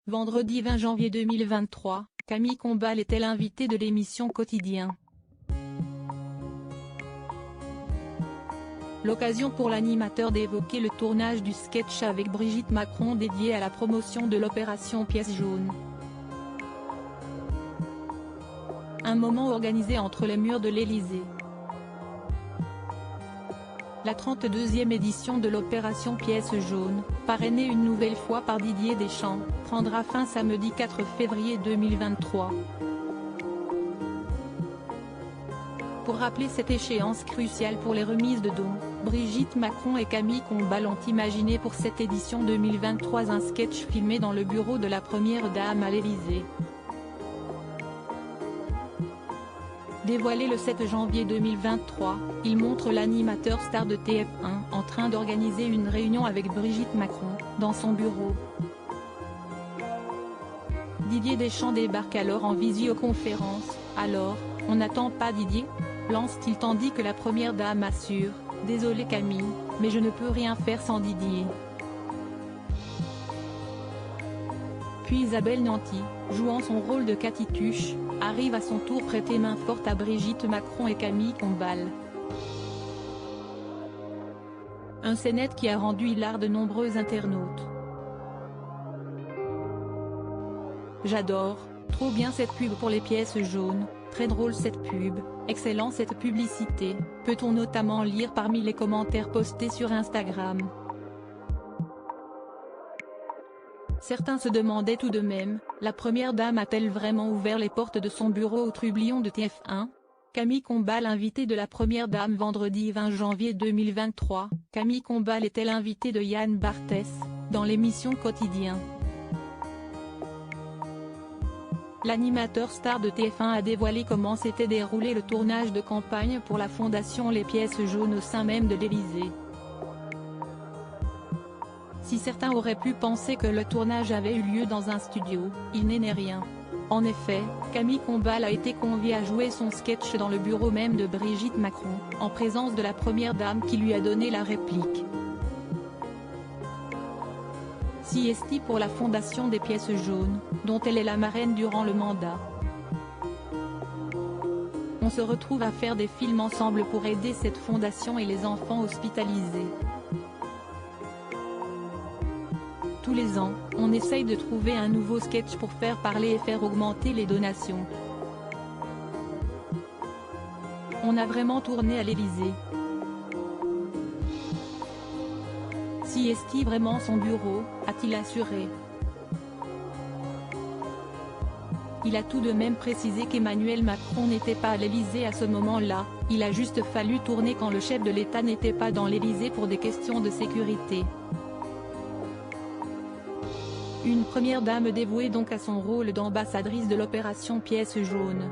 Vendredi 20 janvier 2023, Camille Combal était l'invitée de l'émission Quotidien. L'occasion pour l'animateur d'évoquer le tournage du sketch avec Brigitte Macron dédié à la promotion de l'opération Pièce jaune. Un moment organisé entre les murs de l'Élysée. La 32e édition de l'opération Pièce jaune, parrainée une nouvelle fois par Didier Deschamps, prendra fin samedi 4 février 2023. Pour rappeler cette échéance cruciale pour les remises de dons, Brigitte Macron et Camille Combal ont imaginé pour cette édition 2023 un sketch filmé dans le bureau de la Première Dame à l'Élysée. Dévoilé le 7 janvier 2023, il montre l'animateur star de TF1 en train d'organiser une réunion avec Brigitte Macron, dans son bureau. Didier Deschamps débarque alors en visioconférence. « Alors, on n'attend pas Didier ?» lance-t-il tandis que la Première Dame assure « Désolé Camille, mais je ne peux rien faire sans Didier. » Puis Isabelle Nanty, jouant son rôle de Cathy Tuche, arrive à son tour prêter main forte à Brigitte Macron et Camille Combal. Un scénette qui a rendu hilar de nombreux internautes. J'adore, trop bien cette pub pour les pièces jaunes, très drôle cette pub, excellent cette publicité, peut-on notamment lire parmi les commentaires postés sur Instagram. Certains se demandaient tout de même, la Première Dame a-t-elle vraiment ouvert les portes de son bureau au trublion de TF1 ? Camille Combal invitée de la Première Dame vendredi 20 janvier 2023, Camille Combal était l'invitée de Yann Barthès, dans l'émission Quotidien. L'animateur star de TF1 a dévoilé comment s'était déroulé le tournage de campagne pour la fondation Les Pièces jaunes au sein même de l'Élysée. Si certains auraient pu penser que le tournage avait eu lieu dans un studio, il n'est rien. En effet, Camille Combal a été conviée à jouer son sketch dans le bureau même de Brigitte Macron, en présence de la Première Dame qui lui a donné la réplique. CST pour la fondation des Pièces jaunes, dont elle est la marraine durant le mandat. On se retrouve à faire des films ensemble pour aider cette fondation et les enfants hospitalisés. Tous les ans, on essaye de trouver un nouveau sketch pour faire parler et faire augmenter les donations. On a vraiment tourné à l'Élysée. CST vraiment son bureau, a-t-il assuré. Il a tout de même précisé qu'Emmanuel Macron n'était pas à l'Élysée à ce moment-là, il a juste fallu tourner quand le chef de l'État n'était pas dans l'Élysée pour des questions de sécurité. Une Première Dame dévouée donc à son rôle d'ambassadrice de l'opération Pièce jaune.